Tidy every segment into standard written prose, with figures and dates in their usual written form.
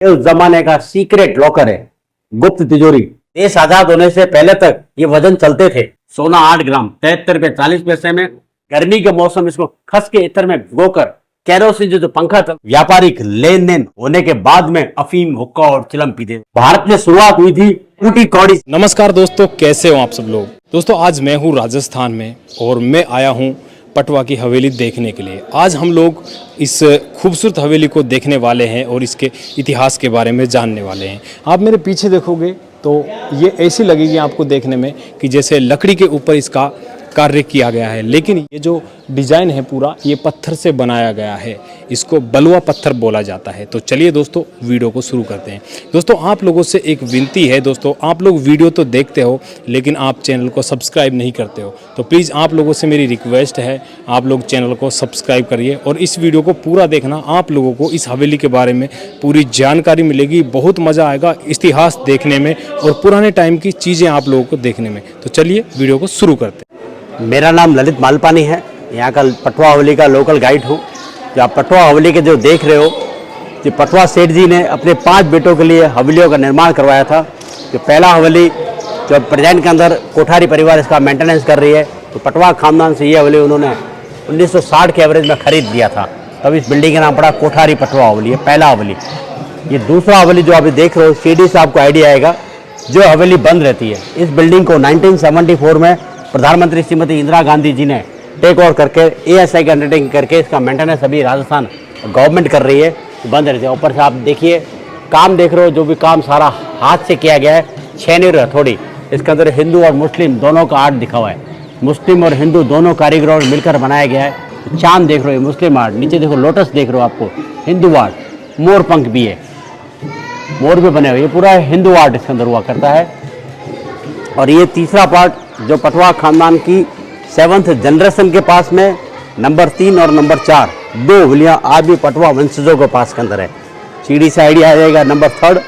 ये उस जमाने का सीक्रेट लॉकर है, गुप्त तिजोरी। देश आजाद होने से पहले तक ये वजन चलते थे। सोना 8 ग्राम 73 रुपए 40 पैसे में। गर्मी के मौसम इसको खस के इत्र में भिगोकर केरोसिन जो पंखा था, व्यापारिक लेन देन होने के बाद में अफीम, हुक्का और चिलम पीते। भारत में शुरुआत हुई थी टूटी कौड़ी। नमस्कार दोस्तों, कैसे हो आप सब लोग। दोस्तों आज मैं हूँ राजस्थान में और मैं आया हूँ पटवा की हवेली देखने के लिए। आज हम लोग इस खूबसूरत हवेली को देखने वाले हैं और इसके इतिहास के बारे में जानने वाले हैं। आप मेरे पीछे देखोगे तो ये ऐसी लगेगी आपको देखने में कि जैसे लकड़ी के ऊपर इसका कार्य किया गया है, लेकिन ये जो डिज़ाइन है पूरा ये पत्थर से बनाया गया है। इसको बलुआ पत्थर बोला जाता है। तो चलिए दोस्तों वीडियो को शुरू करते हैं। दोस्तों आप लोगों से एक विनती है, दोस्तों आप लोग वीडियो तो देखते हो लेकिन आप चैनल को सब्सक्राइब नहीं करते हो, तो प्लीज़ आप लोगों से मेरी रिक्वेस्ट है आप लोग चैनल को सब्सक्राइब करिए और इस वीडियो को पूरा देखना। आप लोगों को इस हवेली के बारे में पूरी जानकारी मिलेगी, बहुत मज़ा आएगा इतिहास देखने में और पुराने टाइम की चीज़ें आप लोगों को देखने में। तो चलिए वीडियो को शुरू करते हैं। मेरा नाम ललित मालपानी है, यहाँ का पटवा हवेली का लोकल गाइड हूँ। जो आप पटवा हवेली के जो देख रहे हो, जो पटवा सेठ जी ने अपने 5 बेटों के लिए हवेलियों का निर्माण करवाया था। जो पहला हवेली जो प्रेजेंट के अंदर कोठारी परिवार इसका मेंटेनेंस कर रही है, तो पटवा खानदान से ये हवेली उन्होंने 1960 के एवरेज में खरीद लिया था। तब इस बिल्डिंग का नाम पड़ा कोठारी पटवा हवेली, पहला हवेली। ये दूसरा हवेली जो आप देख रहे हो, सीढ़ी से आपको आइडिया आएगा, जो हवेली बंद रहती है। इस बिल्डिंग को 1974 में प्रधानमंत्री श्रीमती इंदिरा गांधी जी ने टेक ओवर करके ASI की अंडरटेकिंग करके इसका मेंटेनेंस अभी राजस्थान गवर्नमेंट कर रही है, बंद रहती है। ऊपर से आप देखिए काम देख रहे हो, जो भी काम सारा हाथ से किया गया है, छेनी और हथौड़ी। इसके अंदर हिंदू और मुस्लिम दोनों का आर्ट दिखा हुआ है। मुस्लिम और हिंदू दोनों कारीगरों ने मिलकर बनाया गया है। चांद देख रहे हो, मुस्लिम आर्ट। नीचे देखो लोटस देख रहे हो आपको, हिंदू आर्ट। मोर पंख भी है, मोर भी बने हुए, ये पूरा हिंदू आर्ट इसके अंदर हुआ करता है। और ये तीसरा पार्ट जो पटवा खानदान की 7th जनरेशन के पास में नंबर 3 और नंबर 4 2 हवेलियाँ आज भी पटवा वंशजों के पास के अंदर है। सीढ़ी से आइडिया आ जाएगा नंबर 3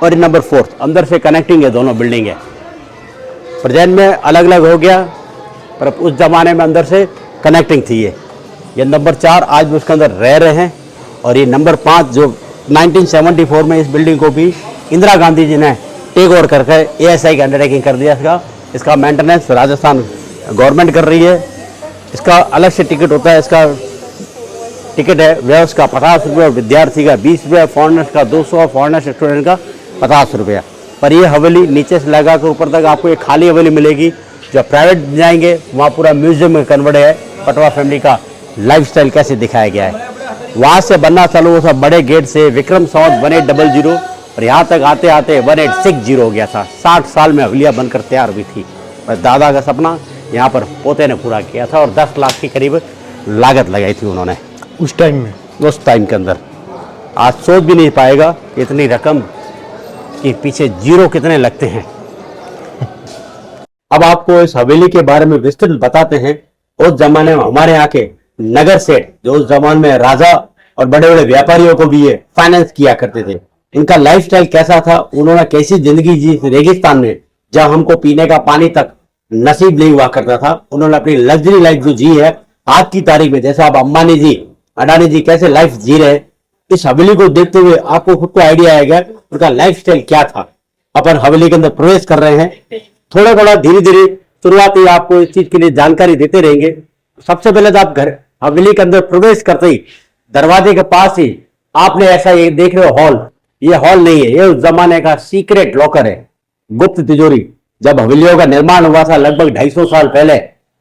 और नंबर 4 अंदर से कनेक्टिंग है, दोनों बिल्डिंग है। प्रेजेंट में अलग अलग हो गया, पर उस जमाने में अंदर से कनेक्टिंग थी। ये नंबर 4 आज भी उसके अंदर रह रहे हैं। और ये नंबर 5 जो 1974 में इस बिल्डिंग को भी इंदिरा गांधी जी ने टेक ओवर करके ASI की अंडरटेकिंग कर दिया। इसका मेंटेनेंस राजस्थान गवर्नमेंट कर रही है। इसका अलग से टिकट होता है। इसका टिकट है व्यवस्था का 50 रुपये, विद्यार्थी का 20 रुपये, फॉरनर्स का 200, फॉरनर्स स्टूडेंट का 50 रुपया। पर ये हवेली नीचे से लगा कर ऊपर तक आपको एक खाली हवेली मिलेगी। जो प्राइवेट जाएंगे वहाँ पूरा म्यूजियम में कन्वर्ट है। पटवा फैमिली का लाइफस्टाइल कैसे दिखाया गया है। वहाँ से बनना चालू वो सब बड़े गेट से विक्रम संवत 1800 और यहाँ तक आते आते 1860 हो गया था। 60 साल में हवेलियाँ बनकर तैयार हुई थी। और दादा का सपना यहाँ पर पोते ने पूरा किया था और 10 लाख के करीब लागत लगाई थी उन्होंने उस टाइम में, उस टाइम के अंदर। आज सोच भी नहीं पाएगा इतनी रकम के पीछे जीरो कितने लगते हैं। अब आपको इस हवेली के बारे में विस्तृत बताते हैं। उस जमाने में हमारे यहाँ के नगर सेठ जो उस जमाने में राजा और बड़े बड़े व्यापारियों को भी ये फाइनेंस किया करते थे, इनका लाइफस्टाइल कैसा था, उन्होंने कैसी जिंदगी जी रेगिस्तान में, जहां हमको पीने का पानी तक नसीब नहीं हुआ करता था। उन्होंने अपनी लग्जरी लाइफ जो जी है आज की तारीख में, जैसे आप अंबानी जी, अडानी जी कैसे लाइफ जी रहे, इस हवेली को देखते हुए आपको खुद को आइडिया आएगा उनका लाइफस्टाइल क्या था। अपन हवेली के अंदर प्रवेश कर रहे हैं। थोड़ा थोड़ा धीरे धीरे शुरुआती आपको इस चीज के लिए जानकारी देते रहेंगे। सबसे पहले तो आप घर हवेली के अंदर प्रवेश करते ही दरवाजे के पास ही आपने ऐसा ये देख रहे हो हॉल। ये हॉल नहीं है, ये उस जमाने का सीक्रेट लॉकर है, गुप्त तिजोरी। जब हवेलियों का निर्माण हुआ था लगभग 250 साल पहले,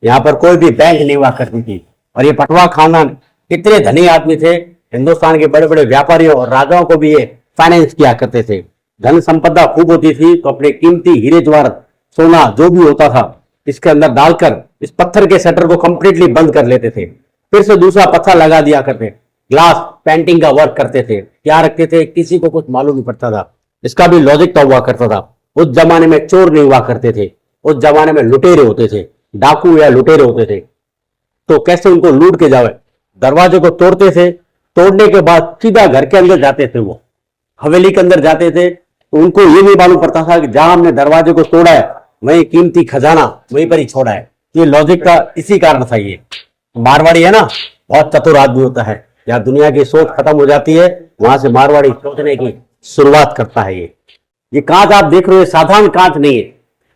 यहाँ पर कोई भी बैंक नहीं हुआ करती थी। और ये पटवा खानदान कितने धनी आदमी थे, हिंदुस्तान के बड़े बड़े व्यापारियों और राजाओं को भी ये फाइनेंस किया करते थे। धन संपदा खूब होती थी, तो अपने कीमती हीरे जवाहरात, सोना जो भी होता था इसके अंदर डालकर इस पत्थर के शटर को कंप्लीटली बंद कर लेते थे। फिर से दूसरा पत्थर लगा दिया करते, ग्लास पेंटिंग का वर्क करते थे। क्या रखते थे किसी को कुछ मालूम नहीं पड़ता था। इसका भी लॉजिक तो हुआ करता था। उस जमाने में चोर नहीं हुआ करते थे, उस जमाने में लुटेरे होते थे, डाकू या लुटेरे होते थे। तो कैसे उनको लूट के जावे, दरवाजे को तोड़ते थे। तोड़ने के बाद सीधा घर के अंदर जाते थे, वो हवेली के अंदर जाते थे। तो उनको ये नहीं मालूम पड़ता था कि जहां हमने दरवाजे को तोड़ा है वही कीमती खजाना वहीं पर ही छोड़ा है। ये लॉजिक का इसी कारण था। ये मारवाड़ी है ना, बहुत चतुर आदमी होता है। जहाँ दुनिया की सोच खत्म हो जाती है वहां से मारवाड़ी सोचने की शुरुआत करता है। ये कांच आप देख रहे हो साधारण कांच नहीं है,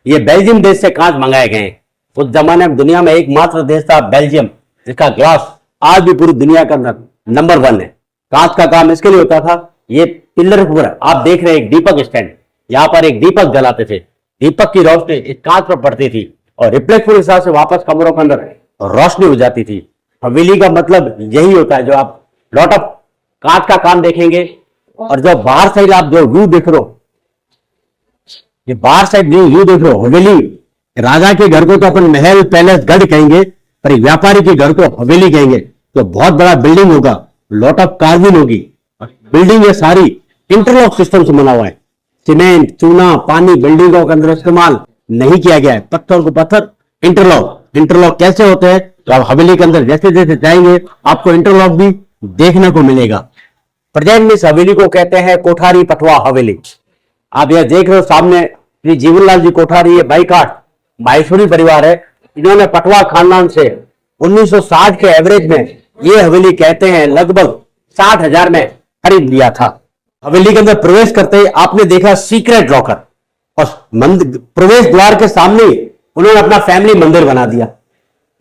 ये बेल्जियम देश से कांच मंगाए गए हैं। उस जमाने में दुनिया में एकमात्र देश था बेल्जियम जिसका ग्लास आज भी पूरी दुनिया का नंबर 1 है। कांच का काम इसके लिए होता था, ये पिलर पर आप देख रहे हैं एक दीपक स्टैंड, यहाँ पर एक दीपक जलाते थे, दीपक की रोशनी इस कांच पर पड़ती थी और रिफ्लेक्ट के हिसाब से वापस कमरों के अंदर रोशनी हो जाती थी। हवेली का मतलब यही होता है, जो आप लॉट ऑफ कांच का काम देखेंगे। और जो बाहर साइड आप जो व्यू देख रहे हो, ये बाहर साइड व्यू देख रहे हो, हवेली राजा के घर को तो अपन महल पैलेस गढ़ कहेंगे, पर एक व्यापारी के घर को हवेली कहेंगे। तो बहुत बड़ा बिल्डिंग होगा, लॉट ऑफ कार्विंग होगी, बिल्डिंग ये सारी इंटरलॉक सिस्टम से बना हुआ है। सीमेंट, चूना, पानी बिल्डिंगों के अंदर इस्तेमाल नहीं किया गया है, पत्थर को पत्थर इंटरलॉक कैसे होते हैं, तो आप हवेली के अंदर जैसे जैसे जाएंगे आपको इंटरलॉक भी देखने को मिलेगा। प्रेजेंट में इस हवेली को कहते हैं कोठारी पटवा हवेली। आप यह देख रहे हो सामने श्री जीवनलाल जी कोठारी, ये बाईकाट माहेश्वरी परिवार है। इन्होंने पटवा खानदान से 1960 के एवरेज में ये हवेली कहते हैं लगभग 60,000 में खरीद लिया था। हवेली के अंदर प्रवेश करते ही आपने देखा सीक्रेट लॉकर, और प्रवेश द्वार के सामने उन्होंने अपना फैमिली मंदिर बना दिया,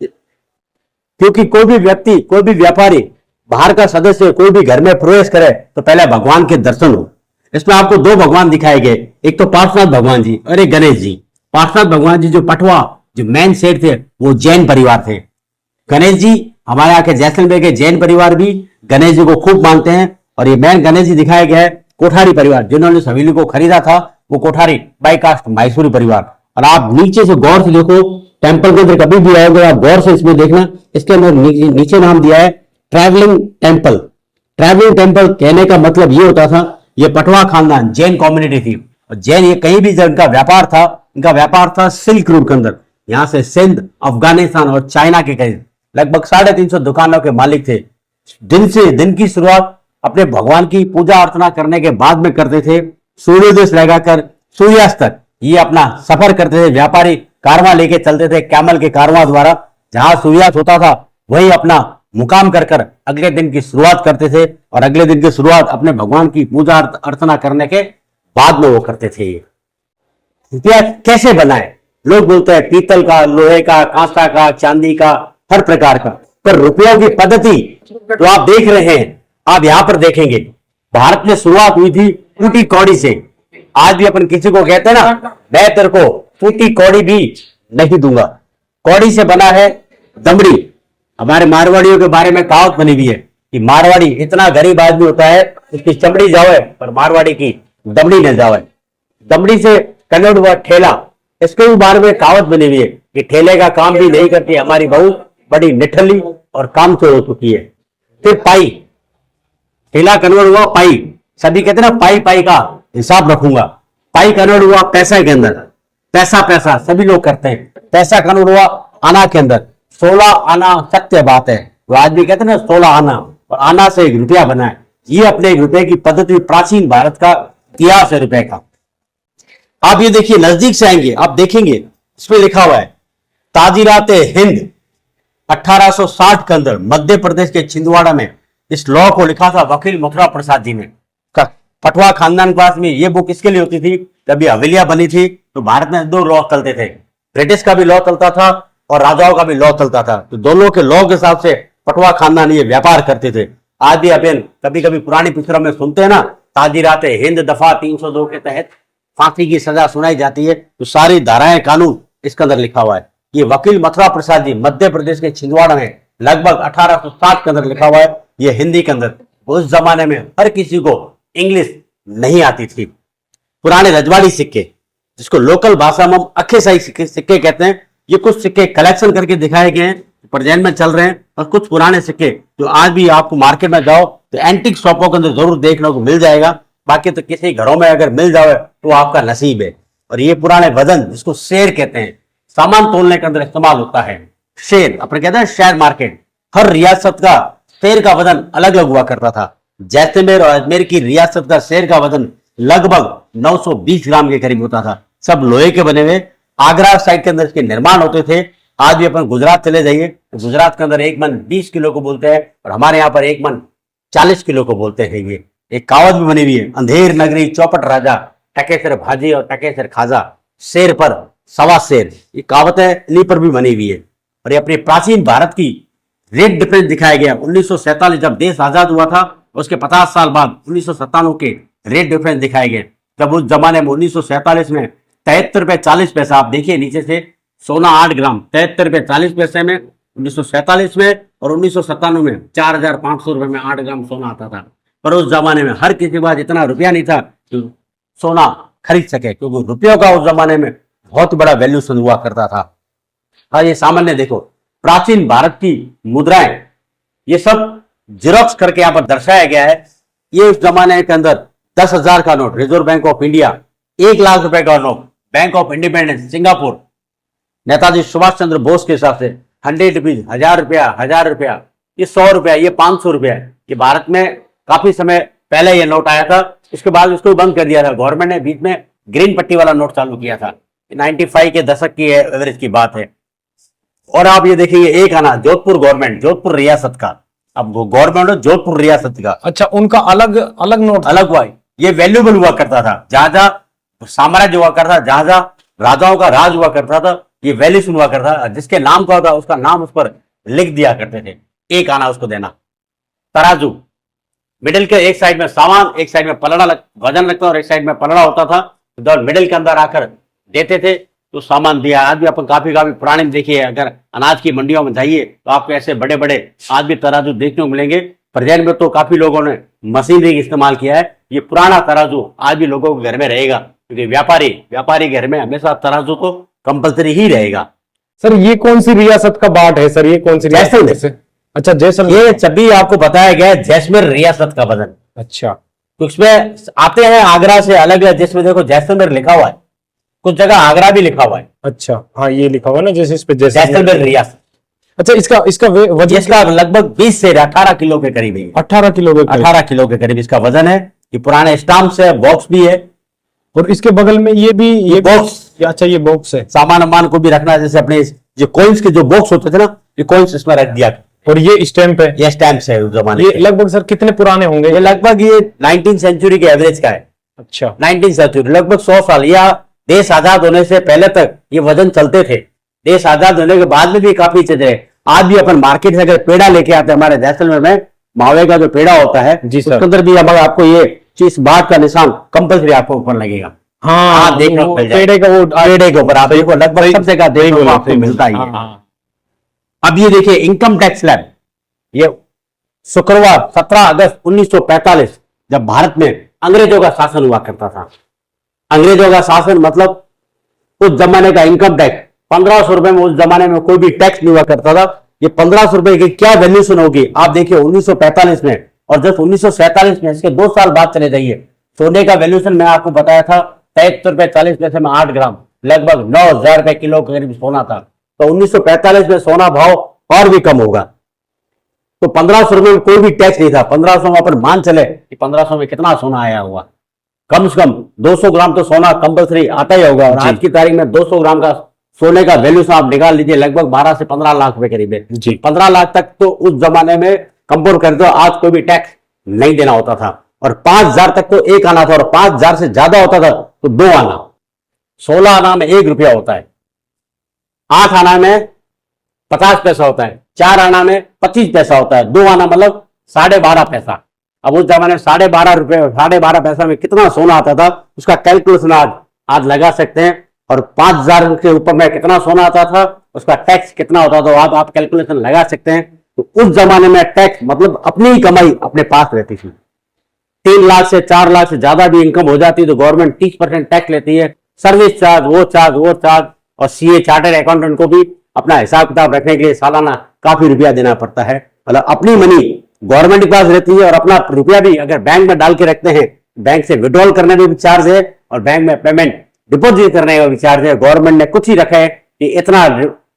क्योंकि कोई भी व्यक्ति, कोई भी व्यापारी, बाहर का सदस्य कोई भी घर में प्रवेश करे तो पहले भगवान के दर्शन हो। इसमें आपको 2 भगवान दिखाए गए, एक तो पार्श्वनाथ भगवान जी और एक गणेश जी। पार्श्वनाथ भगवान जी जो पटवा जो मेन सेठ थे वो जैन परिवार थे। गणेश जी हमारे यहाँ के जैसलमेर के जैन परिवार भी गणेश जी को खूब मानते हैं। और ये मेन गणेश जी दिखाया गया है कोठारी परिवार, जिन्होंने इस हवेली को खरीदा था वो कोठारी बाईकास्ट माहेश्वरी परिवार। और आप नीचे से गौर से देखो, टेम्पल के अंदर कभी भी आओगे आप गौर से इसमें देखना, इसके अंदर नीचे नाम दिया है ट्रैवलिंग टेम्पल। ट्रैवलिंग टेम्पल कहने का मतलब ये होता था, ये पटवा खानदान जैन कम्युनिटी थी, और जैन ये कहीं भी जब इनका व्यापार था, इनका व्यापार था सिल्क रूट के अंदर, यहां से सिंध, अफगानिस्तान और चाइना के करीब लगभग 350 दुकानों के मालिक थे। दिन की शुरुआत अपने भगवान की पूजा अर्चना करने के बाद में करते थे। सूर्योदय से लगाकर सूर्यास्त तक ये अपना सफर करते थे। व्यापारी कारवां लेके चलते थे, कैमल के कारवां द्वारा, जहां सूर्यास्त होता था वही अपना मुकाम कर अगले दिन की शुरुआत करते थे। और अगले दिन की शुरुआत अपने भगवान की पूजा अर्चना करने के बाद में वो करते थे। रुपया कैसे बनाए? लोग बोलते हैं पीतल का, लोहे का, कांसा का, चांदी का, हर प्रकार का, पर रुपयों की पद्धति तो आप देख रहे हैं। आप यहां पर देखेंगे भारत में शुरुआत हुई थी फूटी कौड़ी से। आज भी अपन किसी को कहते हैं ना, मैं तेरे को फूटी कौड़ी भी नहीं दूंगा। कौड़ी से बना है दमड़ी। हमारे मारवाड़ियों के बारे में कहावत बनी हुई है कि मारवाड़ी इतना गरीब आदमी होता है उसकी चमड़ी जावे पर मारवाड़ी की दमड़ी न जावे। दमड़ी से कन्वर्ट हुआ ठेला, इसके भी बारे में कहावत बनी हुई है कि ठेले का काम भी नहीं करती हमारी बहू, बड़ी निठल्ली और कामचोर हो चुकी है। फिर पाई, ठेला कन्वर्ट हुआ पाई। सभी कहते हैं ना पाई पाई का हिसाब रखूंगा। पाई कन्वर्ट हुआ पैसा के अंदर, पैसा सभी लोग करते हैं। पैसा कन्वर्ट हुआ आना के अंदर, 16 आना सत्य बात है। वो आज भी कहते हैं ना 16 आना, और आना से 1 रुपया बना है। ये अपने 1 रुपए की पद्धति प्राचीन भारत का इतिहास है रुपए का। आप ये देखिए, नजदीक से आएंगे आप देखेंगे इसमें लिखा हुआ है ताजीरात हिंद 1860 के अंदर मध्य प्रदेश के छिंदवाड़ा में। इस लॉ को लिखा था वकील मथुरा प्रसाद जी ने। पटवा खानदान के पास में ये बुक इसके लिए होती थी, जब ये हवेलियां बनी थी तो भारत में 2 लॉ चलते थे, ब्रिटिश का भी लॉ चलता था और राजाओं का भी लॉ चलता था। तो दोनों के लॉ के हिसाब से पटवा खानदान ये व्यापार करते थे। आज भी अपन कभी कभी पुरानी पिक्चरों में सुनते हैं ना, ताजीरात हिंद दफा 302 के तहत फांसी की सजा सुनाई जाती है। तो सारी धाराएं कानून इसके अंदर लिखा हुआ है। ये वकील मथुरा प्रसाद जी मध्य प्रदेश के छिंदवाड़ा में लगभग 1860 के अंदर लिखा हुआ है। ये हिंदी के अंदर, उस जमाने में हर किसी को इंग्लिश नहीं आती थी। पुराने रजवाड़ी सिक्के, जिसको लोकल भाषा में हम अक्खेशाही सिक्के कहते हैं, ये कुछ सिक्के कलेक्शन करके दिखाए गए हैं, प्रेजेंट में चल रहे हैं। और कुछ पुराने सिक्के जो आज भी आपको मार्केट में जाओ तो एंटीक शॉपों के अंदर जरूर देखने को मिल जाएगा। बाकी तो किसी घरों में अगर मिल जाए तो आपका नसीब है। और ये पुराने वजन, जिसको शेर कहते हैं, सामान तोलने के अंदर इस्तेमाल होता है। शेर अपने कहते हैं शेयर मार्केट, हर रियासत का शेर का वजन अलग अलग हुआ करता था। जैसलमेर और अजमेर की रियासत का शेर का वजन लगभग 920 ग्राम के करीब होता था। सब लोहे के बने हुए। आगरा साइड के अंदर इसके निर्माण होते थे। आज भी अपन गुजरात चले जाइए तो गुजरात के अंदर 1 मन 20 किलो को बोलते हैं, और हमारे यहाँ पर 1 मन 40 किलो को बोलते हैं। ये एक कहावत भी बनी हुई है, अंधेर नगरी चौपट राजा, टके सिर भाजी और टके सिर खाजा, शेर पर सवा शेर। ये कहावत है, इन्हीं पर भी बनी हुई है। और ये अपने प्राचीन भारत की रेट डिफरेंस दिखाया गया। 1947 जब देश आजाद हुआ था, उसके 50 साल बाद 1997 के रेट डिफरेंस दिखाए गए। जब उस जमाने में 1947 में 73 रुपये 40 पैसा, आप देखिए नीचे से, सोना 8 ग्राम 73 रुपये 40 पैसे में 1947 में, और 1997 में 4,500 रुपये में 8 ग्राम सोना आता था। पर उस जमाने में हर किसी के पास इतना रुपया नहीं था कि सोना खरीद सके, क्योंकि रुपयों का उस जमाने में बहुत बड़ा वैल्यूशन हुआ करता था। हाँ, ये सामान्य देखो, प्राचीन भारत की मुद्राएं, ये सब जेरोक्स करके यहाँ पर दर्शाया गया है। ये उस जमाने के अंदर 10,000 का note reserve bank of India, 1 lakh रुपए का note bank of independence Singapore, Netaji Subhash Chandra Bose के हिसाब से 100 रुपीज, 1,000 रुपया, 1,000 रुपया, ये 100 रुपया, ये 500 रुपया। ये भारत में काफी समय पहले ये नोट आया था, इसके बाद इसको बंद कर दिया था। गवर्नमेंट ने बीच में ग्रीन पट्टी वाला नोट चालू किया था। 95 के दशक की एवरेज की बात है। और आप ये देखिए, एक आना जोधपुर गवर्नमेंट, जोधपुर रियासत का, अब गवर्नमेंट जोधपुर रियासत का, अच्छा, उनका अलग अलग नोट, अलग हुआ। ये वैल्यूबल हुआ करता था, जहां जहां साम्राज्य हुआ करता था, जहां जहां राजाओं का राज हुआ करता था, ये वैल्यूशन हुआ करता था। जिसके नाम का होता उसका नाम उस पर लिख दिया करते थे। एक आना उसको देना। तराजू, मिडिल के एक साइड में सामान, एक साइड में पलड़ा वजन लगता और एक साइड में पलड़ा होता था, तो मिडिल के अंदर आकर देते थे तो सामान दिया। आज भी अपन काफी पुराने में देखिए, अगर अनाज की मंडियों में जाइए तो आपको ऐसे बड़े बड़े आज भी तराजू देखने को मिलेंगे। प्रेजेंट में तो काफी लोगों ने मशीनरी इस्तेमाल किया है। ये पुराना तराजू आज भी लोगों के घर में रहेगा, क्योंकि व्यापारी घर में हमेशा तराजू तो कंपलसरी ही रहेगा। सर ये कौन सी रियासत का बात है सर? ये कौन सी जैसलमेर से? अच्छा, जैसलमेर। ये सभी आपको बताया गया है, जैसलमेर रियासत का वजन। अच्छा, तो इसमें आते हैं आगरा से अलग है, जिसमें देखो जैसलमेर लिखा हुआ है, कुछ जगह आगरा भी लिखा हुआ है। अच्छा, हाँ, ये लिखा हुआ है ना, जैसे इस पे जैसलमेर रियासत। अच्छा, इसका वजन इसका लगभग 20 से 18 किलो के करीब है। 18 किलो के करीब। 18 किलो के करीब इसका वजन है। ये पुराने स्टाम्प है, बॉक्स भी है, और इसके बगल में ये बॉक्स। अच्छा, ये बॉक्स है, सामान वामान को भी रखना, जैसे अपने जो कॉइन्स के जो बॉक्स होते थे ना, ये कॉइन्स इसमें रख दिया। और ये स्टैंप है, ये स्टैम्प है उस जमाने ये लगभग सर कितने पुराने होंगे? ये लगभग ये 19th सेंचुरी के एवरेज का है। अच्छा, 19th सेंचुरी, लगभग 100 साल, या देश आजाद होने से पहले तक ये वजन चलते थे। देश आजाद होने के बाद में भी काफी चीजें। आज भी अपन मार्केट से अगर पेड़ा लेके आते हैं, हमारे जैसलमेर में मावे का जो पेड़ा होता है, उसके अंदर भी अगर आपको ये चीज बात का निशान कंपल्सरी आपको ऊपर लगेगा। हाँ, देखना पेड़े का, वो पेड़े के ऊपर आप देखो, लगभग सब जगह देखो आपको मिलता ही है। अब ये देखिए, इनकम टैक्स स्लैब, ये शुक्रवार 17 अगस्त 1945, जब भारत में अंग्रेजों का शासन हुआ करता था। अंग्रेजों का शासन मतलब उस जमाने का इनकम टैक्स 1500 रुपए में, उस जमाने में कोई भी टैक्स नहीं हुआ करता था। ये 1500 रुपए की क्या वैल्यूशन होगी आप देखिए 1945 में, और जब 1947 में, इसके 2 साल बाद चले जाइए, सोने का वैल्यूशन मैं आपको बताया था 73 रुपए 40 पैसे में 8 ग्राम, लगभग 9,000 रुपए किलो के करीब सोना था। तो 1945 में सोना भाव और भी कम होगा। तो 1500 रुपए में कोई भी टैक्स नहीं था। 1500 में अपन मान चले कि 1500 में कितना सोना आया हुआ, कम से कम 200 ग्राम तो सोना कंपल्सरी आता ही होगा। और आज की तारीख में 200 ग्राम का सोने का वैल्यूशन आप निकाल लीजिए, लगभग 12 से 15 लाख रुपए करीब है। 15 लाख तक तो उस जमाने में कंपेयर कर दो, आज कोई भी टैक्स नहीं देना होता था। और 5,000 तक तो 1 आना था, और 5,000 से ज्यादा होता था तो 2 आना। 16 आना में 1 रुपया होता है, 8 आना में 50 पैसा होता है, 4 आना में 25 पैसा होता है, 2 आना मतलब 12.5 पैसा। अब उस जमाने में 12.5 रुपए, 12.5 पैसा में कितना सोना आता था, उसका कैलकुलेशन आज लगा सकते हैं। और 5,000 के ऊपर में कितना सोना आता था, उसका टैक्स कितना होता था, आप कैलकुलेशन लगा सकते हैं। तो उस जमाने में टैक्स मतलब अपनी ही कमाई अपने पास रहती थी। 3 लाख से 4 लाख से ज्यादा भी इनकम हो जाती है तो गवर्नमेंट 30% टैक्स लेती है। सर्विस चार्ज, वो चार्ज, और सीए चार्टर्ड अकाउंटेंट को भी अपना हिसाब किताब रखने के लिए सालाना काफी रुपया देना पड़ता है। मतलब अपनी मनी गवर्नमेंट के पास रहती है, और अपना रुपया भी अगर बैंक में डाल के रखते हैं, बैंक से विड्रॉल करने में भी चार्ज है, और बैंक में पेमेंट डिपॉजिट करने का भी चार्ज है। गवर्नमेंट ने कुछ ही रखा है कि इतना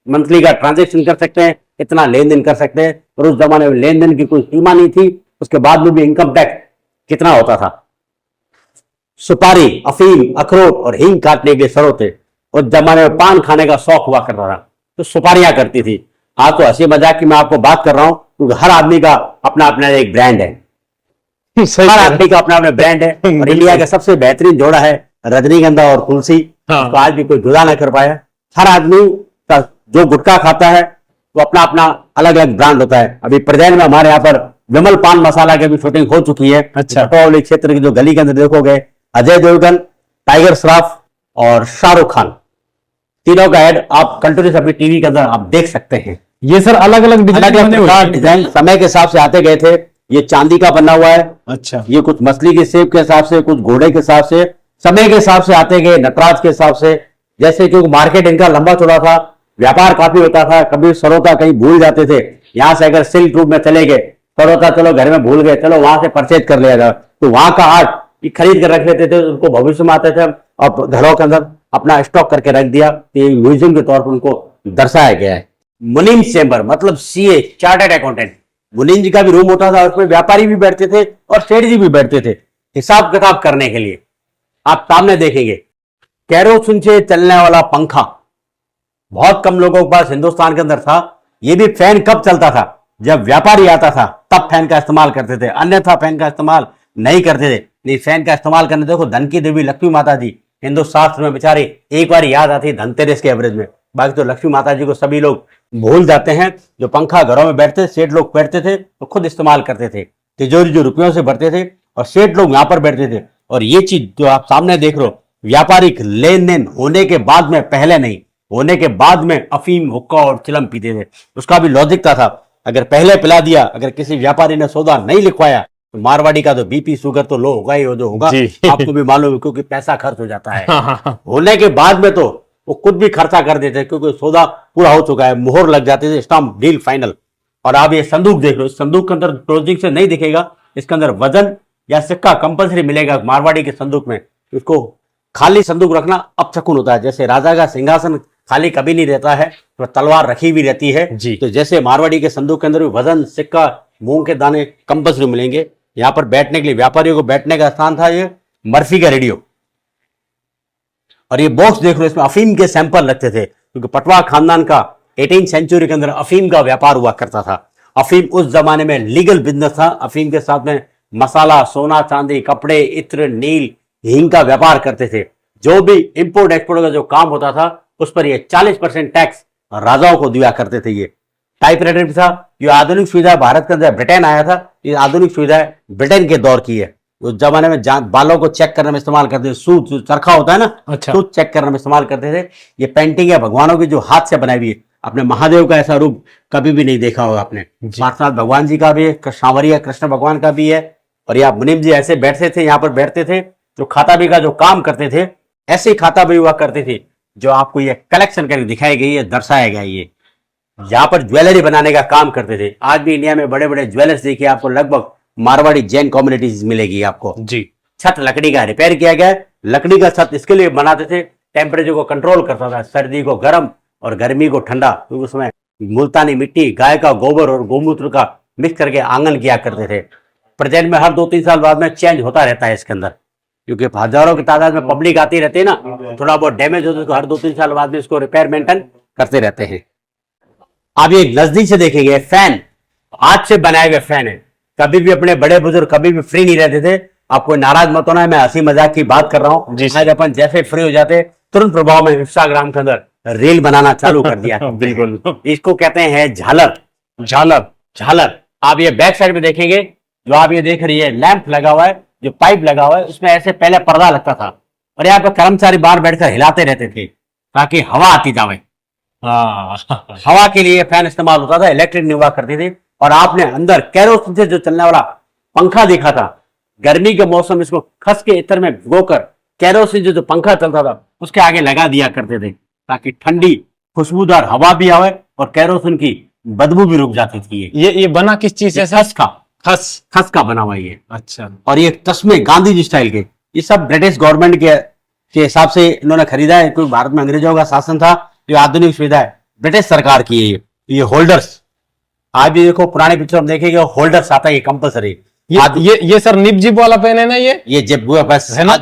मंथली का ट्रांजेक्शन कर सकते हैं, इतना लेन देन कर सकते हैं। और उस जमाने में लेन देन की कोई सीमा नहीं थी। उसके बाद में भी इनकम टैक्स कितना होता था। सुपारी, अफीम, अखरोट और हींग काटने के लिए सर होते। उस जमाने में पान खाने का शौक हुआ करता था तो सुपारियां करती थी। आज तो हंसी मजाक की मैं आपको बात कर रहा हूं, क्योंकि हर आदमी का अपना अपना एक ब्रांड है। सही हर कह रहे आदमी का अपना अपना ब्रांड है। और इंडिया का सबसे बेहतरीन जोड़ा है रजनीगंधा और तुलसी। हाँ। उसको आज भी कोई जुदा ना कर पाया। हर आदमी का जो गुटखा खाता है वो अपना अपना अलग अलग ब्रांड होता है। अभी प्रेजेंट में हमारे यहाँ पर विमल पान मसाला की भी शूटिंग हो चुकी है। अच्छा। पटवावली क्षेत्र की जो गली के अंदर देखोगे, अजय देवगन, टाइगर श्रॉफ और शाहरुख खान, तीनों का ऐड आप कंटिन्यूस अपनी टीवी के अंदर आप देख सकते हैं। ये सर अलग अलग अलग डिजाइन अलग बने हुए प्रकार हैं। डिजाइन समय के हिसाब से आते गए थे। ये चांदी का बना हुआ है, अच्छा। ये कुछ मछली के शेप के हिसाब से, कुछ घोड़े के हिसाब से, समय के हिसाब से आते गए, नटराज के हिसाब से। जैसे क्योंकि मार्केट इनका लंबा चौड़ा था, व्यापार काफी होता था, कभी सरोता कहीं भूल जाते थे, यहां से अगर सिल्क रूट में चले गए, सरोता चलो घर में भूल गए, चलो वहां से परचेज कर लिया जाए, तो वहां का आर्ट ये खरीद कर रख लेते थे, उनको भविष्य में आते थे और घरों के अंदर अपना स्टॉक करके रख दिया। ये म्यूजियम के तौर पर उनको दर्शाया गया है। मुनीम चेंबर मतलब सीए, चार्टर्ड अकाउंटेंट, मुनीम जी का भी रूम होता था, उसमें व्यापारी भी बैठते थे और सेठ जी भी बैठते थे हिसाब किताब करने के लिए। आप सामने देखेंगे केरोसिन से चलने वाला पंखा बहुत कम लोगों के पास हिंदुस्तान के अंदर था। यह भी फैन कब चलता था? जब व्यापारी आता था तब फैन का इस्तेमाल करते थे, अन्यथा फैन का इस्तेमाल नहीं करते थे। नहीं, फैन का इस्तेमाल करने देखो धन की देवी लक्ष्मी माता जी हिंदू शास्त्र में बेचारी एक बार याद आती है धनतेरस के एवरेज में, बाकी तो लक्ष्मी माता जी को सभी लोग भूल जाते हैं। जो पंखा घरों में बैठते, सेठ लोग बैठते थे तो खुद इस्तेमाल करते थे, तिजोरी जो रुपयों से भरते थे और सेठ लोग यहां पर बैठते थे। और ये चीज जो आप सामने देख रहे हो, व्यापारिक लेन देन होने के बाद में, पहले नहीं, होने के बाद में अफीम, हुक्का और चिलम पीते थे। उसका भी लॉजिक था, अगर पहले पिला दिया, अगर किसी व्यापारी ने सौदा नहीं लिखवाया तो मारवाड़ी का तो बीपी शुगर तो लो होगा ही, हो जो होगा आपको भी मालूम है, क्योंकि पैसा खर्च हो जाता है। होने के बाद में तो वो खुद भी खर्चा कर देते क्योंकि सौदा पूरा हो चुका है, मोहर लग जाती थी, स्टाम्प डील फाइनल। और आप ये संदूक देख लो, इस संदूक के अंदर प्रोजेक्ट से नहीं दिखेगा, इसके अंदर वजन या सिक्का कंपलसरी मिलेगा मारवाड़ी के संदूक में। इसको खाली संदूक रखना अपशकुन होता है। जैसे राजा का सिंहासन खाली कभी नहीं रहता है, तो तलवार रखी भी रहती है जी। तो जैसे मारवाड़ी के संदूक के अंदर भी वजन, सिक्का, मूंग के दाने कंपलसरी मिलेंगे। यहाँ पर बैठने के लिए व्यापारियों को बैठने का स्थान था ये मर्फी का रेडियो। और ये बॉक्स देख लो, इसमें अफीम के सैंपल रखते थे, क्योंकि पटवा खानदान का 18वीं सेंचुरी के अंदर अफीम का व्यापार हुआ करता था। अफीम उस जमाने में लीगल बिजनेस था। अफीम के साथ में मसाला, सोना चांदी, कपड़े, इत्र, नील, हींग का व्यापार करते थे। जो भी इंपोर्ट एक्सपोर्ट का जो काम होता था उस पर ये 40% टैक्स राजाओं को दिया करते थे। ये टाइपराइटर भी था। ये आधुनिक सुविधा भारत के अंदर ब्रिटेन आया था, ये आधुनिक सुविधा ब्रिटेन के दौर की है। उस जमाने में बालों को चेक करने में इस्तेमाल करते थे, सूत जो चरखा होता है ना, अच्छा। सूत चेक करने में इस्तेमाल करते थे। ये पेंटिंग है भगवानों की जो हाथ से बनाई हुई है। अपने महादेव का ऐसा रूप कभी भी नहीं देखा होगा आपने। साथ भगवान जी का भी है, सांवरिया कृष्ण भगवान का भी है। और यहाँ मुनीम जी ऐसे बैठते थे, यहाँ पर बैठते थे, जो खाता भी का जो काम करते थे ऐसे ही खाता भी हुआ करते थे। जो आपको ये कलेक्शन करके दिखाई गई है, दर्शाया गया, ये यहाँ पर ज्वेलरी बनाने का काम करते थे। आज भी इंडिया में बड़े बड़े ज्वेलर्स देखिए आपको लगभग मारवाड़ी जैन कम्युनिटीज मिलेगी आपको जी। छत लकड़ी का रिपेयर किया गया है। लकड़ी का छत इसके लिए बनाते थे, टेम्परेचर को कंट्रोल करता था, सर्दी को गर्म और गर्मी को ठंडा। क्योंकि उसमें मुल्तानी मिट्टी, गाय का गोबर और गोमूत्र का मिक्स करके आंगन किया करते थे। प्रेजेंट में हर 2-3 साल बाद में चेंज होता रहता है इसके अंदर, क्योंकि हजारों की तादाद में पब्लिक आती रहती है ना, थोड़ा बहुत डैमेज होता है तो हर 2-3 साल बाद में इसको रिपेयर मेंटेन करते रहते हैं। आप ये नजदीक से देखेंगे, फैन हाथ से बनाए हुए फैन है। कभी भी अपने बड़े बुजुर्ग कभी भी फ्री नहीं रहते थे। आपको नाराज मत होना है, मैं हंसी मजाक की बात कर रहा हूँ। आज अपन जैसे फ्री हो जाते तुरंत प्रभाव में इंस्टाग्राम के अंदर रील बनाना चालू कर दिया। बिल्कुल, इसको कहते हैं झालर। झालर, झालर। आप ये बैक साइड में देखेंगे, जो आप ये देख रही है लैंप लगा हुआ है, जो पाइप लगा हुआ है, उसमें ऐसे पहले पर्दा लगता था और यहाँ पे कर्मचारी बाहर बैठकर हिलाते रहते थे ताकि हवा आती जावे। हवा के लिए फैन इस्तेमाल होता था, इलेक्ट्रिक नहीं हुआ करती थी। और आपने अंदर कैरोसिन से जो चलने वाला पंखा देखा था, गर्मी के मौसम इसको खस के इत्र में भिगोकर कैरोसिन जो पंखा चलता था उसके आगे लगा दिया करते थे ताकि ठंडी खुशबूदार हवा भी आवे और कैरोसिन की बदबू भी रुक जाती थी। ये बना किस चीज से? खस का, खस का बना हुआ ये। अच्छा। और ये तस्मे गांधी जी स्टाइल के, ये सब ब्रिटिश गवर्नमेंट के हिसाब से इन्होंने खरीदा है, क्योंकि भारत में अंग्रेजों का शासन था। ये आधुनिक सुविधा है, ब्रिटिश सरकार की है। ये होल्डर्स आज भी देखो, पुराने पिक्चर में देखेंगे होल्डर्स आता है, ये कंपलसरी। ये सर निप जिप वाला पेन है ना? ये जिप बस है ना,